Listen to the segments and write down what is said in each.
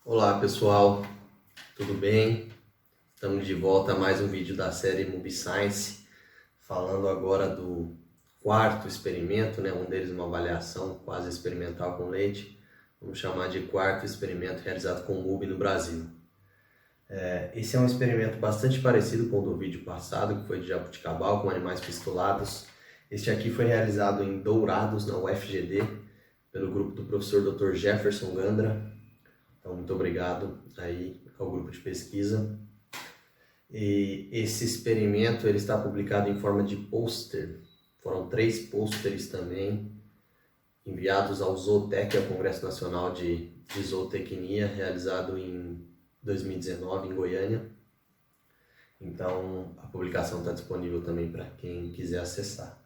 Olá pessoal, tudo bem? Estamos de volta a mais um vídeo da série Mubi Science, falando agora do quarto experimento, um deles uma avaliação quase experimental com leite, vamos chamar de quarto experimento realizado com Mubi no Brasil. Esse é um experimento bastante parecido com o do vídeo passado, que foi de jabuticabal com animais pistolados. Este aqui foi realizado em Dourados, na UFGD, pelo grupo do professor Dr. Jefferson Gandra. Então, muito obrigado aí ao grupo de pesquisa. E esse experimento ele está publicado em forma de pôster. Foram 3 pôsteres também enviados ao Zootec, ao Congresso Nacional de Zootecnia, realizado em 2019 em Goiânia. Então, a publicação está disponível também para quem quiser acessar.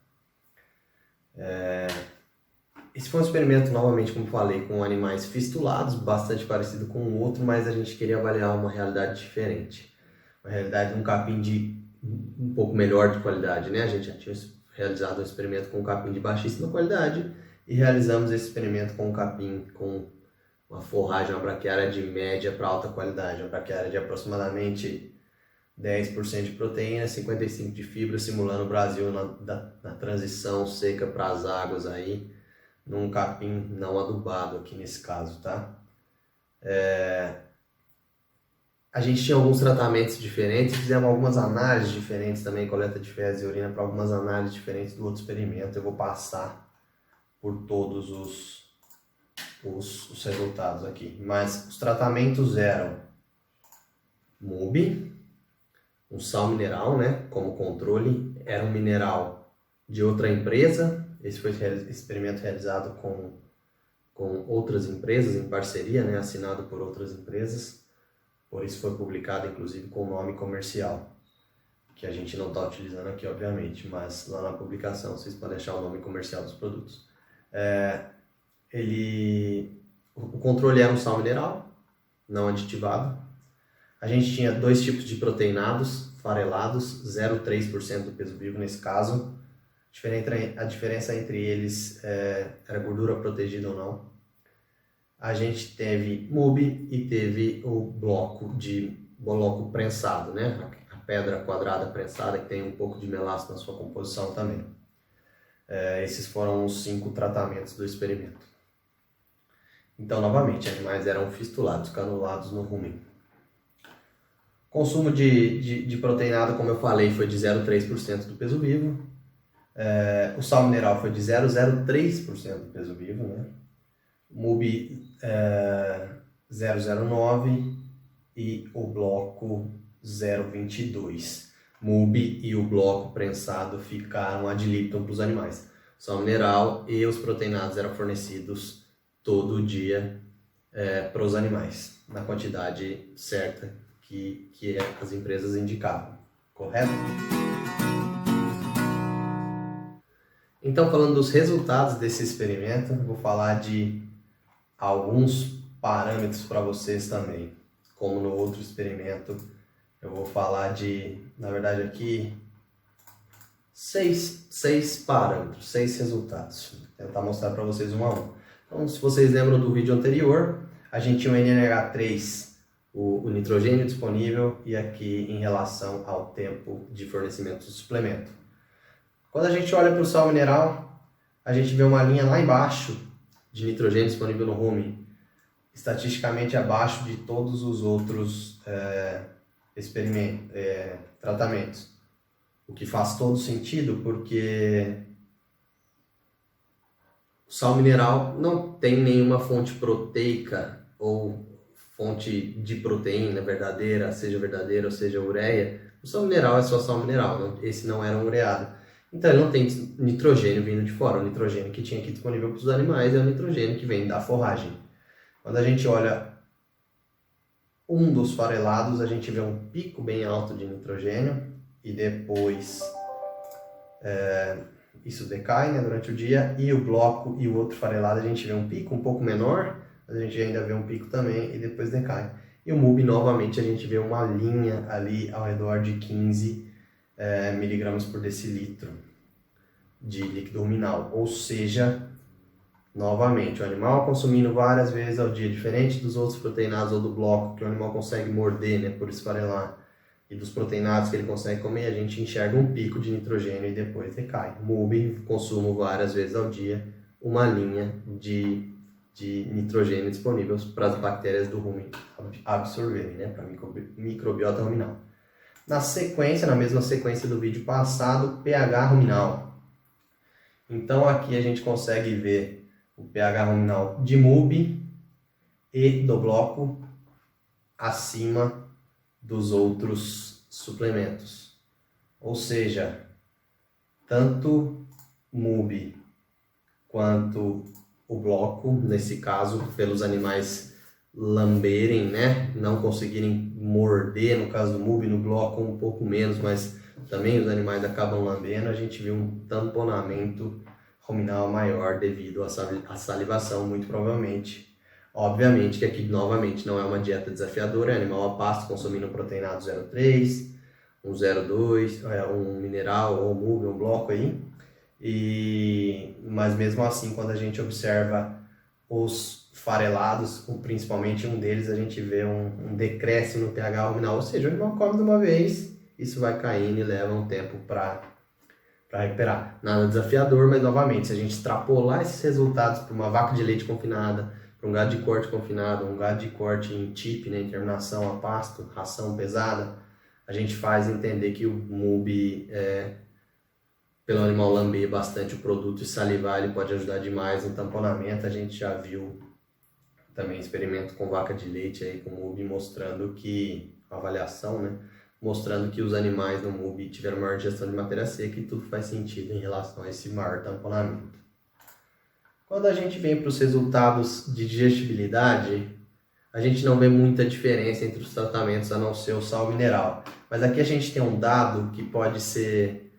Esse foi um experimento, novamente, como falei, com animais fistulados, bastante parecido com o outro, mas a gente queria avaliar uma realidade diferente. Uma realidade de um capim de um pouco melhor de qualidade, A gente já tinha realizado um experimento com um capim de baixíssima qualidade e realizamos esse experimento com um capim com uma forragem, uma braquiária de média para alta qualidade, uma braquiária de aproximadamente 10% de proteína, 55% de fibra, simulando o Brasil na transição seca para as águas aí, num capim não adubado aqui nesse caso, tá? A gente tinha alguns tratamentos diferentes, fizemos algumas análises diferentes também, coleta de fezes e urina para algumas análises diferentes do outro experimento. Eu vou passar por todos os resultados aqui. Mas os tratamentos eram MUB, um sal mineral, como controle, era um mineral de outra empresa. Esse foi experimento realizado com outras empresas, em parceria, assinado por outras empresas. Por isso foi publicado, inclusive, com nome comercial, que a gente não está utilizando aqui, obviamente, mas lá na publicação vocês podem achar o nome comercial dos produtos. O controle era um sal mineral, não aditivado. A gente tinha 2 tipos de proteinados, farelados, 0,3% do peso vivo nesse caso. A diferença entre eles era gordura protegida ou não. A gente teve MUB e teve o bloco prensado, a pedra quadrada prensada, que tem um pouco de melaço na sua composição também. Esses foram os 5 tratamentos do experimento. Então, novamente, animais eram fistulados, canulados no rumen. Consumo de proteinado, como eu falei, foi de 0,3% do peso vivo. O sal mineral foi de 0,03% do peso vivo, MUB 0,09 e o bloco 0,22. MUB e o bloco prensado ficaram ad libitum para os animais. O sal mineral e os proteinados eram fornecidos todo dia para os animais, na quantidade certa que as empresas indicavam, correto? Então, falando dos resultados desse experimento, vou falar de alguns parâmetros para vocês também. Como no outro experimento, eu vou falar na verdade aqui, 6 parâmetros, 6 resultados. Vou tentar mostrar para vocês um a um. Então, se vocês lembram do vídeo anterior, a gente tinha o NNH3, o nitrogênio disponível, e aqui em relação ao tempo de fornecimento do suplemento. Quando a gente olha para o sal mineral, a gente vê uma linha lá embaixo de nitrogênio disponível no rumen, estatisticamente abaixo de todos os outros tratamentos. O que faz todo sentido, porque o sal mineral não tem nenhuma fonte proteica ou fonte de proteína verdadeira ou seja ureia. O sal mineral é só sal mineral, esse não era um ureado. Então ele não tem nitrogênio vindo de fora. O nitrogênio que tinha aqui disponível para os animais é o nitrogênio que vem da forragem. Quando a gente olha um dos farelados, a gente vê um pico bem alto de nitrogênio e depois isso decai durante o dia, e o bloco e o outro farelado a gente vê um pico um pouco menor, a gente ainda vê um pico também e depois decai. E o MUB, novamente, a gente vê uma linha ali ao redor de 15 miligramas por decilitro de líquido ruminal, ou seja, Novamente, o animal consumindo várias vezes ao dia, diferente dos outros proteinados ou do bloco, que o animal consegue morder, né, por esfarelar, e dos proteinados que ele consegue comer, a gente enxerga um pico de nitrogênio e depois decai. MUBI, consumo várias vezes ao dia, uma linha de nitrogênio disponível para as bactérias do rumen absorverem, né, para a microbiota ruminal. Na mesma sequência do vídeo passado, pH ruminal. Então aqui a gente consegue ver o pH ruminal de MUBI e do bloco acima dos outros suplementos. Ou seja, tanto MUBI quanto o bloco, nesse caso, pelos animais lamberem, né, não conseguirem morder, no caso do MUBI, no bloco um pouco menos, mas também os animais acabam lambendo, a gente viu um tamponamento ruminal maior devido à salivação, muito provavelmente. Obviamente que aqui, novamente, não é uma dieta desafiadora, é animal a pasto consumindo proteinado 0,3, um 0,2, um mineral ou um MUBI, um bloco aí. Mas mesmo assim, quando a gente observa os farelados, principalmente um deles, a gente vê um decréscimo no pH ruminal, ou seja, o animal come de uma vez, isso vai caindo e leva um tempo para recuperar. Nada desafiador, mas novamente, se a gente extrapolar esses resultados para uma vaca de leite confinada, para um gado de corte confinado, um gado de corte em TIP, né, em terminação a pasto, ração pesada, a gente faz entender que o MUBI, pelo animal lamber bastante o produto e salivar, ele pode ajudar demais no tamponamento. A gente já viu também experimento com vaca de leite aí com o MUBI mostrando que, avaliação, né, mostrando que os animais no MUBI tiveram maior digestão de matéria seca e tudo faz sentido em relação a esse maior tamponamento. Quando a gente vem para os resultados de digestibilidade, a gente não vê muita diferença entre os tratamentos a não ser o sal mineral. Mas aqui a gente tem um dado que pode ser,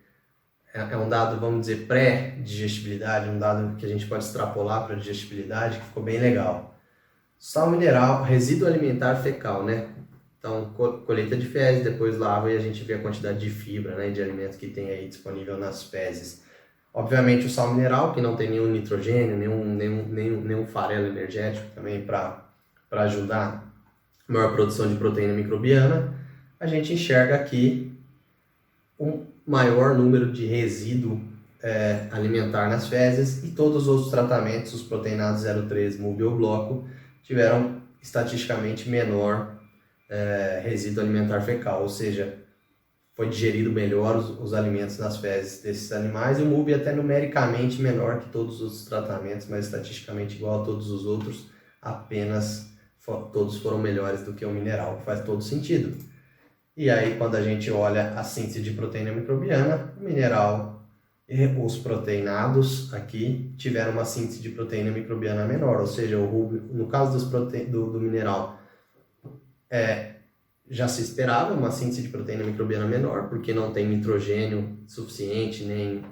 um dado, vamos dizer, pré-digestibilidade, um dado que a gente pode extrapolar para a digestibilidade, que ficou bem legal. Sal mineral, resíduo alimentar fecal, né? Então, colheita de fezes, depois lava e a gente vê a quantidade de fibra, né, de alimento que tem aí disponível nas fezes. Obviamente o sal mineral, que não tem nenhum nitrogênio, nenhum farelo energético também para ajudar a maior produção de proteína microbiana, a gente enxerga aqui um maior número de resíduo alimentar nas fezes e todos os outros tratamentos, os proteinados 0,3, MUBI ou bloco, tiveram estatisticamente menor resíduo alimentar fecal, ou seja, foi digerido melhor os alimentos nas fezes desses animais, e o MUBI até numericamente menor que todos os outros tratamentos, mas estatisticamente igual a todos os outros, apenas todos foram melhores do que o mineral, que faz todo sentido. E aí, quando a gente olha a síntese de proteína microbiana, o mineral e os proteinados aqui tiveram uma síntese de proteína microbiana menor, ou seja, no caso do mineral, já se esperava uma síntese de proteína microbiana menor, porque não tem nitrogênio suficiente, nem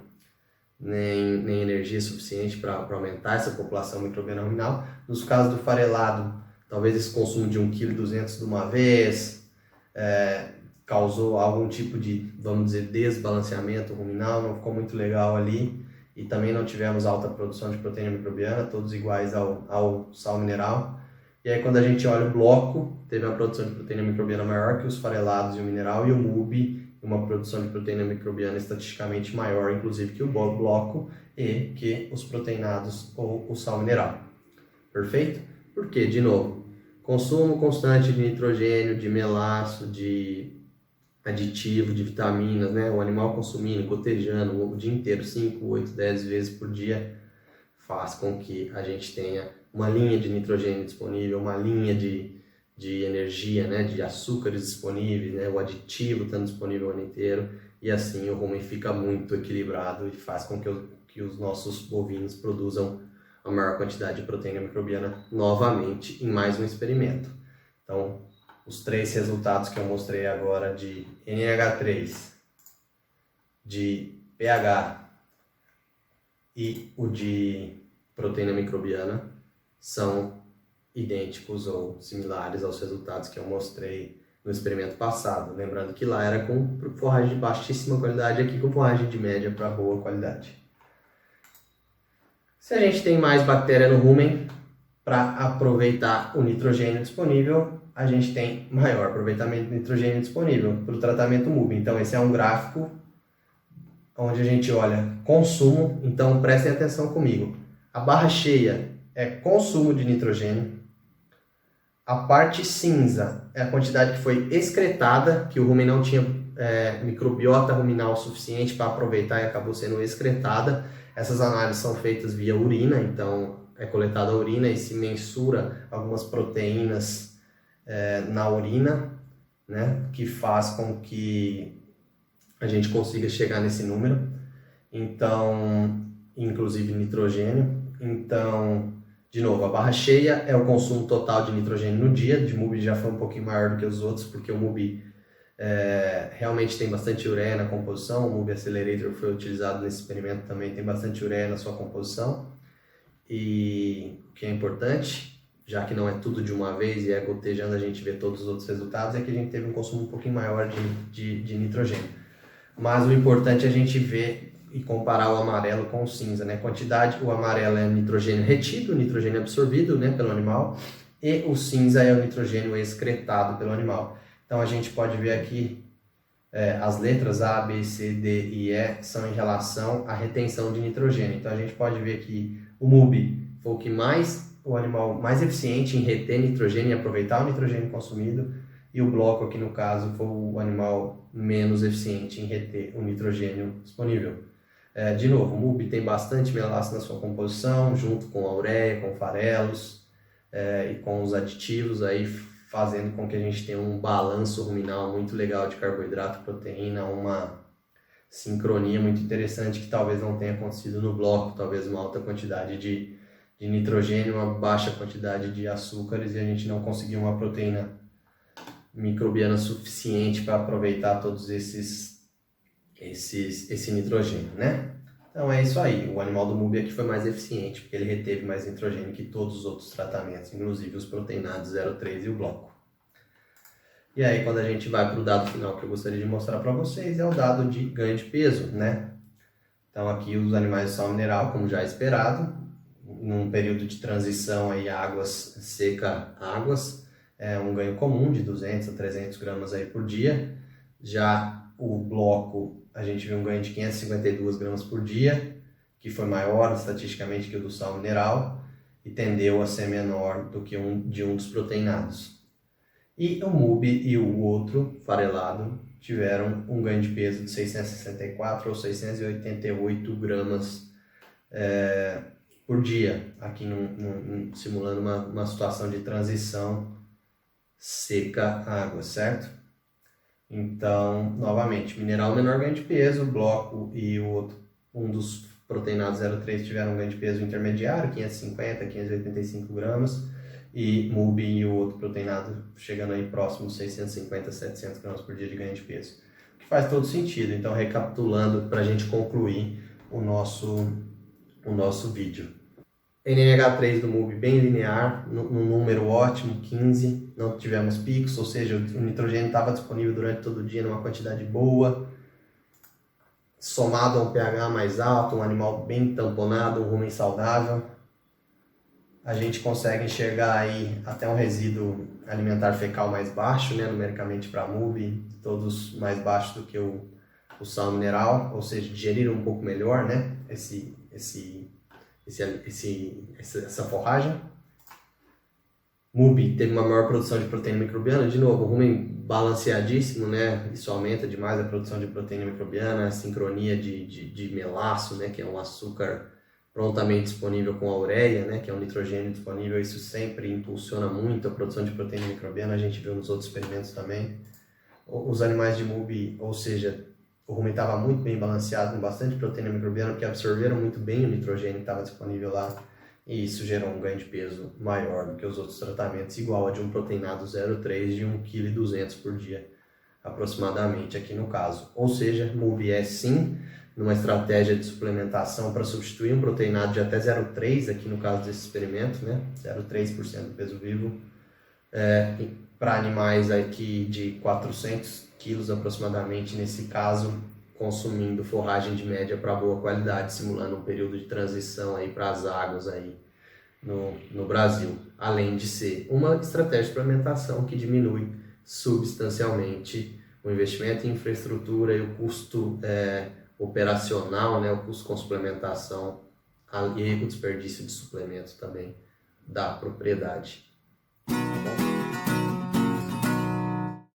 energia suficiente para aumentar essa população microbiana ruminal. Nos casos do farelado, talvez esse consumo de 1,2 kg de uma vez causou algum tipo de, vamos dizer, desbalanceamento ruminal, não ficou muito legal ali, e também não tivemos alta produção de proteína microbiana, todos iguais ao sal mineral. E aí, quando a gente olha o bloco, teve uma produção de proteína microbiana maior que os farelados e o mineral, e o MUBI, uma produção de proteína microbiana estatisticamente maior, inclusive, que o bloco e que os proteinados ou o sal mineral. Perfeito? Por quê? De novo, consumo constante de nitrogênio, de melaço, de aditivo, de vitaminas, né? O animal consumindo, gotejando o dia inteiro, 5, 8, 10 vezes por dia, faz com que a gente tenha uma linha de nitrogênio disponível, uma linha de energia, né, de açúcares disponíveis, né, o aditivo estando disponível o ano inteiro, e assim o rumen fica muito equilibrado e faz com que os nossos bovinos produzam a maior quantidade de proteína microbiana novamente em mais um experimento. Então, os 3 resultados que eu mostrei agora de NH3, de pH e o de proteína microbiana são idênticos ou similares aos resultados que eu mostrei no experimento passado. Lembrando que lá era com forragem de baixíssima qualidade, aqui com forragem de média para boa qualidade. Se a gente tem mais bactéria no rumen, para aproveitar o nitrogênio disponível, a gente tem maior aproveitamento do nitrogênio disponível para o tratamento MUB. Então esse é um gráfico onde a gente olha consumo, então prestem atenção comigo. A barra cheia é consumo de nitrogênio, a parte cinza é a quantidade que foi excretada, que o rumen não tinha microbiota ruminal suficiente para aproveitar e acabou sendo excretada. Essas análises são feitas via urina, então é coletada a urina e se mensura algumas proteínas na urina, né, que faz com que a gente consiga chegar nesse número, então, inclusive nitrogênio. Então, de novo, a barra cheia é o consumo total de nitrogênio no dia. De MUB já foi um pouquinho maior do que os outros, porque o MUB realmente tem bastante ureia na composição. O MUB Accelerator foi utilizado nesse experimento também, tem bastante ureia na sua composição. E o que é importante, já que não é tudo de uma vez e é gotejando a gente vê todos os outros resultados, é que a gente teve um consumo um pouquinho maior de nitrogênio. Mas o importante é a gente ver e comparar o amarelo com o cinza, né? Quantidade, o amarelo é o nitrogênio retido, o nitrogênio absorvido, né, pelo animal, e o cinza é o nitrogênio excretado pelo animal. Então a gente pode ver aqui as letras A, B, C, D e E são em relação à retenção de nitrogênio. Então a gente pode ver que o MUB foi o animal mais eficiente em reter nitrogênio e aproveitar o nitrogênio consumido, e o bloco aqui no caso foi o animal menos eficiente em reter o nitrogênio disponível. De novo, o MUB tem bastante melaço na sua composição, junto com a ureia, com farelos e com os aditivos, aí fazendo com que a gente tenha um balanço ruminal muito legal de carboidrato e proteína, uma sincronia muito interessante que talvez não tenha acontecido no bloco, talvez uma alta quantidade de nitrogênio, uma baixa quantidade de açúcares, e a gente não conseguiu uma proteína microbiana suficiente para aproveitar todos esse nitrogênio, né? Então é isso aí, o animal do MUB aqui foi mais eficiente, porque ele reteve mais nitrogênio que todos os outros tratamentos, inclusive os proteinados 0,3 e o bloco. E aí quando a gente vai para o dado final que eu gostaria de mostrar para vocês, é o dado de ganho de peso, né? Então aqui os animais de sal mineral, como já esperado, num período de transição aí águas seca águas, é um ganho comum de 200 a 300 gramas aí por dia. Já o bloco, a gente viu um ganho de 552 gramas por dia, que foi maior estatisticamente que o do sal mineral e tendeu a ser menor do que de um dos proteinados. E o MUB e o outro, farelado, tiveram um ganho de peso de 664 ou 688 gramas por dia, aqui simulando uma situação de transição seca-água, certo? Então, novamente, mineral menor ganho de peso, bloco e o outro, um dos proteinados 0,3 tiveram um ganho de peso intermediário, 550, 585 gramas, e MUB e o outro proteinado chegando aí próximo de 650, 700 gramas por dia de ganho de peso. O que faz todo sentido. Então, recapitulando, para a gente concluir o nosso vídeo. NNH3 do MUB bem linear, num número ótimo, 15, não tivemos picos, ou seja, o nitrogênio estava disponível durante todo o dia numa quantidade boa, somado a um pH mais alto, um animal bem tamponado, um rumen saudável, a gente consegue enxergar aí até um resíduo alimentar fecal mais baixo, né, numericamente para MUB, todos mais baixos do que o sal mineral, ou seja, digeriram um pouco melhor, né, essa forragem. MUB teve uma maior produção de proteína microbiana, de novo, o rumen balanceadíssimo, né? Isso aumenta demais a produção de proteína microbiana, a sincronia de melaço, né? Que é um açúcar prontamente disponível com a ureia, né? Que é um nitrogênio disponível, isso sempre impulsiona muito a produção de proteína microbiana, a gente viu nos outros experimentos também. Os animais de MUB, ou seja, o rumen estava muito bem balanceado, com bastante proteína microbiana, que absorveram muito bem o nitrogênio que estava disponível lá, e isso gerou um ganho de peso maior do que os outros tratamentos, igual a de um proteinado 0,3 de 1,2 kg por dia, aproximadamente aqui no caso. Ou seja, MUB é sim numa estratégia de suplementação para substituir um proteinado de até 0,3, aqui no caso desse experimento, né? 0,3% do peso vivo, para animais aqui de 400 quilos aproximadamente, nesse caso, consumindo forragem de média para boa qualidade, simulando um período de transição aí para as águas aí no Brasil, além de ser uma estratégia de implementação que diminui substancialmente o investimento em infraestrutura e o custo operacional, né, o custo com suplementação e o desperdício de suplementos também da propriedade. Tá bom?